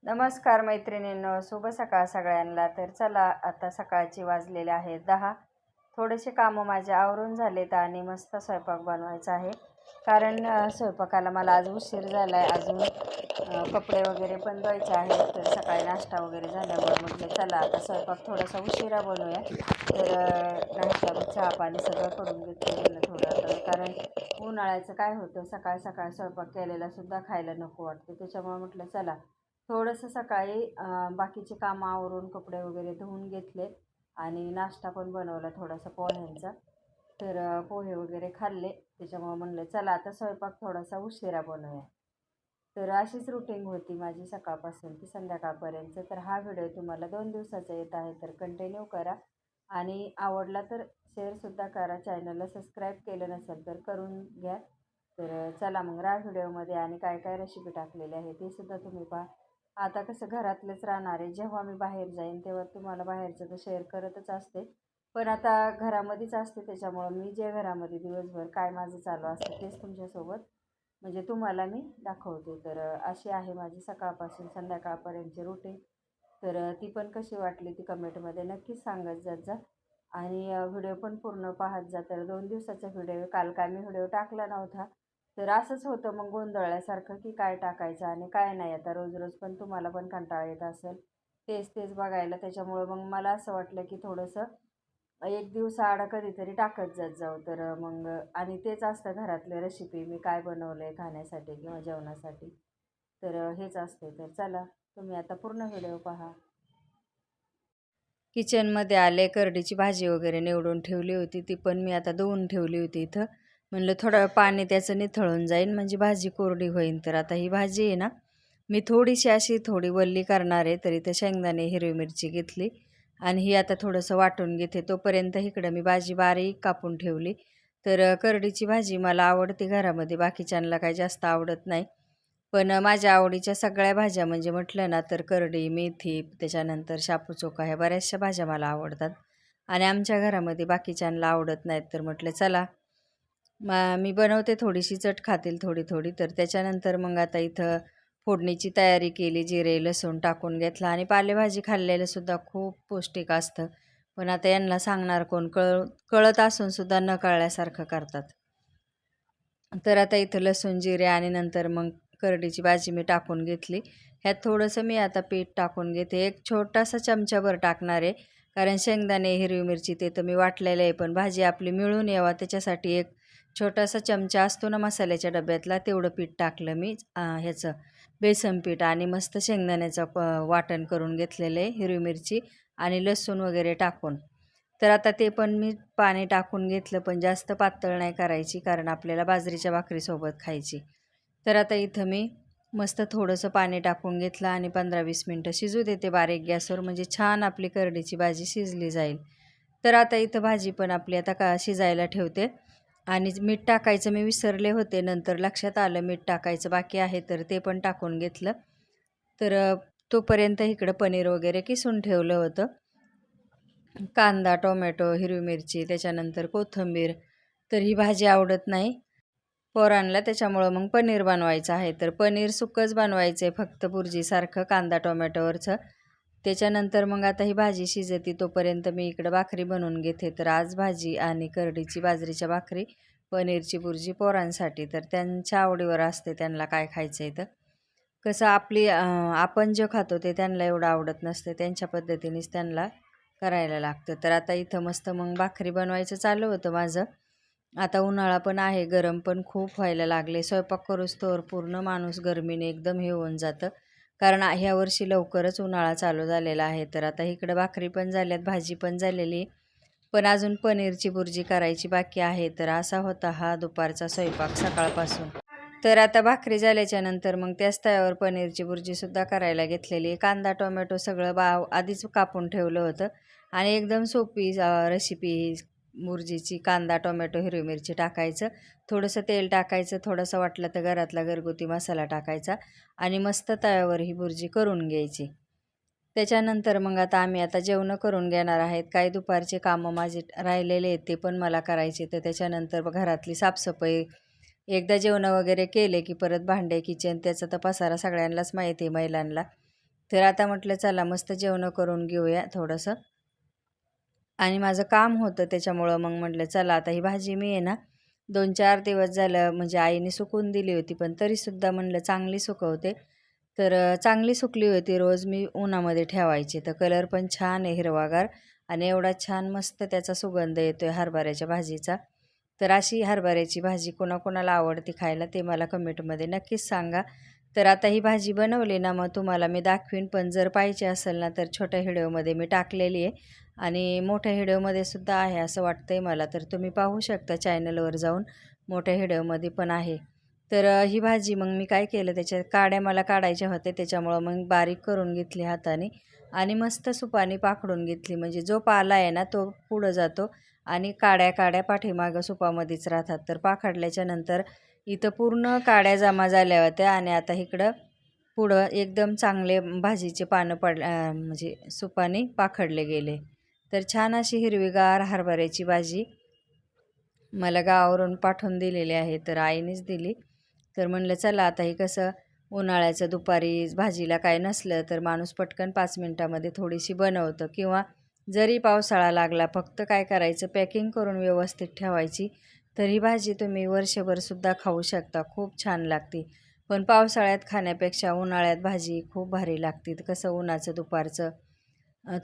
नमस्कार मैत्रिणींनो, शुभ सकाळ सगळ्यांना. तर चला, आता सकाळचे वाजलेले आहेत 10. थोडेसे कामं माझे आवरून झालेत आणि मस्त स्वयंपाक बनवायचा आहे. कारण स्वयंपाकाला मला आज उशीर झाला आहे. अजून कपडे वगैरे पण धुवायचे आहेत. तर सकाळी नाश्ता वगैरे झाल्यामुळे म्हटलं चला आता स्वयंपाक थोडासा उशिरा बनवूया. तर नाश्ता चहा पाणी सगळं करून घेतलं म्हणलं थोडं. कारण उन्हाळ्याचं काय होतं, सकाळ सकाळ स्वयंपाक केलेला सुद्धा खायला नको वाटते. त्याच्यामुळे म्हटलं चला थोडंसं सकाळी बाकीचे कामं आवरून कपडे वगैरे धुवून घेतले आणि नाश्ता पण बनवला थोडासा पोह्यांचा. तर पोहे वगैरे खाल्ले. त्याच्यामुळं म्हणलं चला आता स्वयंपाक थोडासा उशिरा बनवूया. तर अशीच रुटीन होती माझी सकाळपासून ती संध्याकाळपर्यंत. तर हा व्हिडिओ तुम्हाला 2 दिवसाचा येत आहे, तर कंटिन्यू करा आणि आवडला तर शेअरसुद्धा करा. चॅनलला सबस्क्राईब केलं नसेल तर करून घ्या. तर चला मग व्हिडिओमध्ये आणि काय काय रेसिपी टाकलेली आहे ते सुद्धा तुम्ही पहा. आता कसं घरातलंच राहणार आहे. जेव्हा मी बाहेर जाईन तेव्हा तुम्हाला बाहेरचं तर शेअर करतच असते. पण आता घरामध्येच असते, त्याच्यामुळं मी जे घरामध्ये दिवसभर काय माझं चालू असतं तेच तुमच्यासोबत म्हणजे तुम्हाला मी दाखवते. तर अशी आहे माझी सकाळपासून संध्याकाळपर्यंतची रुटीन. तर ती पण कशी वाटली ती कमेंटमध्ये नक्कीच सांगत जात जा आणि व्हिडिओ पण पूर्ण पाहत जा. तर 2 दिवसाचा व्हिडिओ, काल काय मी व्हिडिओ टाकला नव्हता. तर असंच होतं मग गोंधळल्यासारखं की काय टाकायचं आणि काय नाही. आता रोज रोज पण तुम्हाला पण कंटाळा येत असेल तेच तेच बघायला. त्याच्यामुळं मग मला असं वाटलं की थोडंसं एक दिवस आड कधीतरी टाकत जात जाऊ. तर मग आणि तेच असतं घरातले रेसिपी, मी काय बनवलं आहे खाण्यासाठी किंवा जेवणासाठी. तर हेच असते. तर चला तुम्ही आता पूर्ण व्हिडिओ पहा. किचनमध्ये आले, करडीची भाजी वगैरे निवडून ठेवली होती, ती पण मी आता धुवून ठेवली होती इथं. म्हणलं थोडं पाणी त्याचं निथळून जाईन म्हणजे भाजी कोरडी होईल. तर आता ही भाजी आहे ना, मी थोडीशी अशी थोडी वल्ली करणार आहे. तर इथं शेंगदाणे, हिरवी मिरची घेतली आणि ही आता थोडंसं वाटून घेते. तोपर्यंत इकडं मी भाजी बारीक कापून ठेवली. तर करडीची भाजी मला आवडते घरामध्ये, बाकीच्यांना काही जास्त आवडत नाही. पण माझ्या आवडीच्या सगळ्या भाज्या म्हणजे म्हटलं ना तर करडी, मेथी, त्याच्यानंतर शापूचोका ह्या बऱ्याचशा भाज्या मला आवडतात आणि आमच्या घरामध्ये बाकीच्यांना आवडत नाहीत. तर म्हटलं चला मी बनवते, थोडीशी चट खातील थोडी थोडी. तर त्याच्यानंतर मग आता इथं फोडणीची तयारी केली. जिरे लसूण टाकून घेतला आणि पालेभाजी खाल्लेलं सुद्धा खूप पौष्टिक असतं. पण आता यांना सांगणार कोण, कळत असून सुद्धा न कळल्यासारखं करतात. तर आता इथं लसूण, जिरे आणि नंतर मग करडीची भाजी मी टाकून घेतली. ह्यात थोडंसं मी आता पीठ टाकून घेते. एक छोटासा चमचाभर टाकणार आहे. कारण शेंगदाणे, हिरवी मिरची ते तर मी वाटलेलं आहे, पण भाजी आपली मिळून यावा त्याच्यासाठी एक छोटासा चमचा असतो ना मसाल्याच्या डब्यातला, तेवढं पीठ टाकलं मी ह्याचं बेसन पीठ आणि मस्त शेंगदाण्याचं वाटण करून घेतलेलं आहे, हिरवी मिरची आणि लसूण वगैरे टाकून. तर आता ते पण मी पाणी टाकून घेतलं, पण जास्त पातळ नाही करायची कारण आपल्याला बाजरीच्या भाकरीसोबत खायची. तर आता इथं मी मस्त थोडंसं पाणी टाकून घेतलं आणि 15-20 मिनटं शिजू देते बारीक गॅसवर, म्हणजे छान आपली करडीची भाजी शिजली जाईल. तर आता इथं भाजी पण आपली आता शिजायला ठेवते आणि मीठ टाकायचं मी विसरले होते, नंतर लक्षात आलं मीठ टाकायचं बाकी आहे, तर ते पण टाकून घेतलं. तर तोपर्यंत इकडं पनीर वगैरे किसून ठेवलं होतं. कांदा, टोमॅटो, हिरवी मिरची, त्याच्यानंतर कोथिंबीर. तर ही भाजी आवडत नाही पोरांना, त्याच्यामुळं मग पनीर बनवायचं आहे. तर पनीर सुक्कंच बनवायचं आहे फक्त बुर्जीसारखं कांदा टोमॅटोवरचं. त्याच्यानंतर मग आता ही भाजी शिजते तोपर्यंत मी इकडं भाकरी बनवून घेते. तर आज भाजी आणि करडीची बाजरीच्या भाकरी, पनीरची बुर्जी पोरांसाठी. तर त्यांच्या आवडीवर असते त्यांना काय खायचं आहे. तर कसं आपण जे खातो ते त्यांना एवढं आवडत नसते, त्यांच्या पद्धतीनेच त्यांना करायला लागतं. तर आता इथं मस्त मग भाकरी बनवायचं चालू होतं माझं. आता उन्हाळा पण आहे, गरम पण खूप व्हायला लागले. स्वयंपाक करूस्तोवर पूर्ण माणूस गरमीने एकदम हे होऊन जातं. कारण ह्या वर्षी लवकरच उन्हाळा चालू झालेला आहे. तर आता इकडं भाकरी पण झाल्यात, भाजी पण झालेली, पण अजून पनीरची बुर्जी करायची बाकी आहे. तर असा होता हा दुपारचा स्वयंपाक सकाळपासून. तर आता भाकरी झाल्याच्या नंतर मग त्याच तव्यावर पनीरची बुर्जीसुद्धा करायला घेतलेली. कांदा टोमॅटो सगळं आधीच कापून ठेवलं होतं आणि एकदम सोपी रेसिपी बुर्जीची. कांदा टोमॅटो हिरवी मिरची टाकायचं, थोडंसं तेल टाकायचं, थोडंसं वाटलं तर घरातला घरगुती मसाला टाकायचा आणि मस्त तव्यावर ही बुर्जी करून घ्यायची. त्याच्यानंतर मग आता जेवणं करून घेणार आहेत. काही दुपारचे कामं माझे राहिलेले आहेत ते पण मला करायचे. तर त्याच्यानंतर घरातली साफसफाई, एकदा जेवणं वगैरे केले की परत भांडे, किचन, त्याचा तर पसारा सगळ्यांनाच माहिती आहे महिलांना. तर आता म्हटलं चला मस्त जेवण करून घेऊया थोडंसं. आणि माझं काम होतं त्याच्यामुळं मग म्हटलं चला आता ही भाजी मी आहे ना 2-4 दिवस झालं म्हणजे आईने सुकवून दिली होती, पण तरीसुद्धा म्हणलं चांगली सुकवते. तर चांगली सुकली होती. रोज मी उन्हामध्ये ठेवायची. तर कलर पण छान आहे हिरवागार आणि एवढा छान मस्त त्याचा सुगंध येतोय हरभऱ्याच्या भाजीचा. तर अशी हरभऱ्याची भाजी कोणाकोणाला आवडते खायला ते मला कमेंटमध्ये नक्कीच सांगा. तर आता ही भाजी बनवली ना मग तुम्हाला मी दाखवीन, पण जर पाहिजे असेल ना तर छोट्या व्हिडिओमध्ये मी टाकलेली आहे आणि मोठ्या व्हिडिओमध्ये सुद्धा आहे असं वाटतंय मला. तर तुम्ही पाहू शकता चॅनलवर जाऊन, मोठ्या व्हिडिओमध्ये पण आहे. तर ही भाजी मग मी काय केलं, त्याच्या काड्या मला काढायच्या होत्या त्याच्यामुळं मग बारीक करून घेतली हाताने आणि मस्त सुपाने पाखडून घेतली. म्हणजे जो पाला आहे ना तो पुढं जातो आणि काड्या पाठीमागं सुपामध्येच राहतात. तर पाखडल्याच्या नंतर इथं पूर्ण काड्या जमा झाल्या होत्या आणि आता इकडं पुढं एकदम चांगले भाजीचे पानं म्हणजे सुपाने पाखडले गेले. तर छान अशी हिरवीगार हरभऱ्याची भाजी मला गावावरून पाठवून दिलेली आहे. तर आईनेच दिली. तर म्हणलं चला आता हे कसं उन्हाळ्याचं दुपारी भाजीला काय नसलं तर माणूस पटकन 5 मिनटामध्ये थोडीशी बनवतं किंवा जरी पावसाळा लागला फक्त काय करायचं पॅकिंग करून व्यवस्थित ठेवायची. तर ही भाजी तुम्ही वर्षभरसुद्धा खाऊ शकता. खूप छान लागते. पण पावसाळ्यात खाण्यापेक्षा उन्हाळ्यात भाजी खूप भारी लागते. कसं उन्हाचं दुपारचं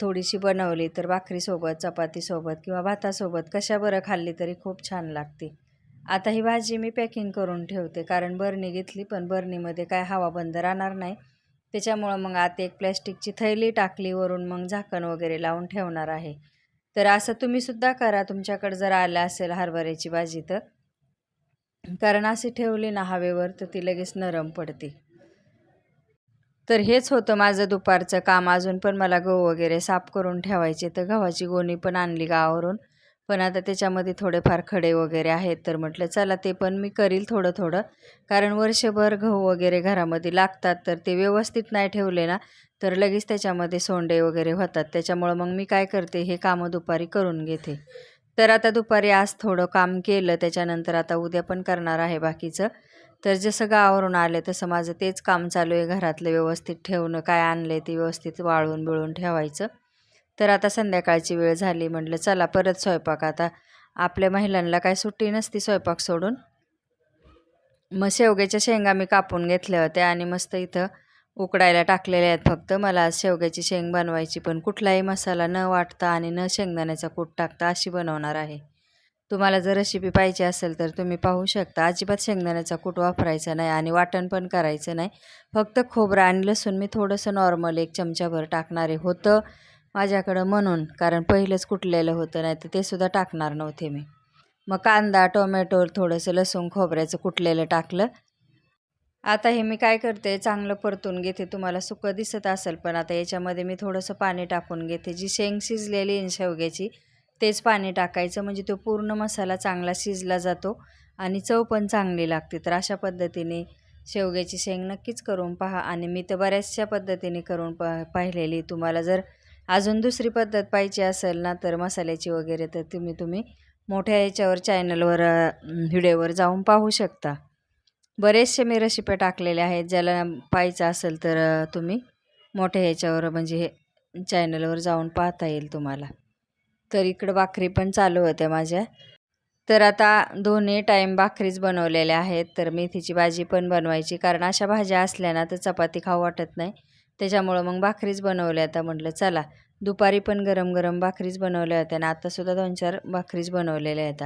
थोडीशी बनवली तर भाकरीसोबत, चपातीसोबत किंवा भातासोबत कशाबरोबर खाल्ली तरी खूप छान लागते. आता ही भाजी मी पॅकिंग करून ठेवते कारण बरणी घेतली, पण बरणीमध्ये काय हवा बंद राहणार नाही. त्याच्यामुळं मग आता एक प्लॅस्टिकची थैली टाकली वरून, मग झाकण वगैरे लावून ठेवणार आहे. तर असं तुम्हीसुद्धा करा तुमच्याकडे जर आलं असेल हरभऱ्याची भाजी तर. कारण अशी ठेवली ना हवेवर तर ती लगेच नरम पडते. तर हेच होतं माझं दुपारचं काम. अजून पण मला गहू वगैरे साफ करून ठेवायचे. तर गव्हाची गोणी पण आणली गावावरून. पण आता त्याच्यामध्ये थोडेफार खडे वगैरे आहेत. तर म्हटलं चला ते पण मी करील थोडं-थोडं. कारण वर्षभर गहू वगैरे घरामध्ये लागतात. तर ते व्यवस्थित नाही ठेवले ना, तर लगेच त्याच्यामध्ये सोंडे वगैरे होतात. त्याच्यामुळं मग मी काय करते, हे कामं दुपारी करून घेते. तर आता दुपारी आज थोडं काम केलं. त्याच्यानंतर आता उद्या पण करणार आहे बाकीचं. तर जसं गावावरून आले तसं माझं तेच काम चालू आहे. घरातलं व्यवस्थित ठेवणं, काय आणलं ते व्यवस्थित वाळवून बिळून ठेवायचं. तर आता संध्याकाळची वेळ झाली, म्हटलं चला परत स्वयंपाक. आता आपल्या महिलांना काय सुट्टी नसती स्वयंपाक सोडून. मग शेवग्याच्या शेंगा मी कापून घेतल्या होत्या आणि मस्त इथं उकडायला टाकलेल्या आहेत. फक्त मला आज शेवग्याची शेंग बनवायची, पण कुठलाही मसाला न वाटता आणि न शेंगदाण्याचा कूट टाकता अशी बनवणार आहे. तुम्हाला जर रेसिपी पाहिजे असेल तर तुम्ही पाहू शकता. अजिबात शेंगदाण्याचा कूट वापरायचा नाही आणि वाटण पण करायचं नाही. फक्त खोबरं आणि लसूण मी थोडंसं नॉर्मल 1 चमचाभर टाकणार आहे. होतं माझ्याकडं म्हणून, कारण पहिलंच कुटलेलं होतं, नाही तर ते सुद्धा टाकणार नव्हते मी. मग कांदा, टोमॅटो, थोडंसं लसूण खोबऱ्याचं कुटलेलं टाकलं. आता हे मी काय करते, चांगलं परतून घेते. तुम्हाला सुकं दिसत असेल, पण आता याच्यामध्ये मी थोडंसं पाणी टाकून घेते. जी शेंग शिजलेली आहे शेवग्याची, तेच पाणी टाकायचं म्हणजे तो पूर्ण मसाला चांगला शिजला जातो आणि चव पण चांगली लागते. तर अशा पद्धतीने शेवग्याची शेंग नक्कीच करून पहा आणि मी तर बऱ्याचशा पद्धतीने करून पाहिलेली. तुम्हाला जर अजून दुसरी पद्धत पाहिजे असेल ना तर मसाल्याची वगैरे, तर तुम्ही मोठ्या ह्याच्यावर चॅनलवर व्हिडिओवर जाऊन पाहू शकता. बरेचसे मी रेसिपी टाकलेल्या आहेत. ज्याला पाहायचं असेल तर तुम्ही मोठ्या ह्याच्यावर म्हणजे हे चॅनलवर जाऊन पाहता येईल तुम्हाला. तर इकडं भाकरी पण चालू होत्या माझ्या. तर आता दोन्ही टाईम भाकरीच बनवलेल्या आहेत. तर मेथीची भाजी पण बनवायची, कारण अशा भाज्या असल्या ना तर चपाती खाऊ वाटत नाही. त्याच्यामुळं मग भाकरीच बनवल्या. आता म्हटलं चला दुपारी पण गरम-गरम भाकरीच बनवल्या होत्या आणि आत्तासुद्धा 2-4 भाकरीच बनवलेल्या आहेत.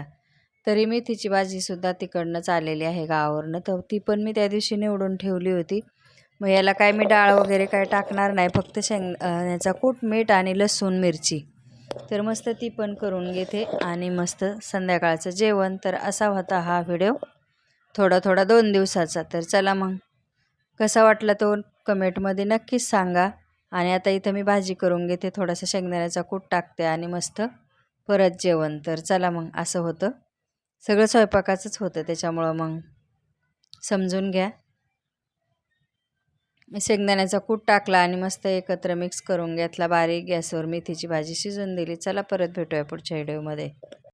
तरी मेथीची भाजीसुद्धा तिकडनंच आलेली आहे गावावरनं. तर ती पण मी त्या दिवशी निवडून ठेवली होती. मग याला काय मी डाळ वगैरे काय टाकणार नाही. फक्त याचा कूट, मीठ आणि लसूण, मिरची. तर मस्त ती पण करून घेते आणि मस्त संध्याकाळचं जेवण. तर असा होता हा व्हिडिओ, थोडा 2 दिवसाचा. तर चला मग कसा वाटला तो कमेंटमध्ये नक्कीच सांगा. आणि आता इथं मी भाजी करून घेते, थोडासा शेंगदाण्याचा कूट टाकते आणि मस्त परत जेवण. तर चला मग असं होतं. सगळं स्वयंपाकाचंच होतं त्याच्यामुळं मग समजून घ्या. शेंगदाण्याचा कूट टाकला आणि मस्त एकत्र मिक्स करून घेतला. बारीक गॅसवर मेथीची भाजी शिजवून दिली. चला परत भेटूया पुढच्या व्हिडिओमध्ये.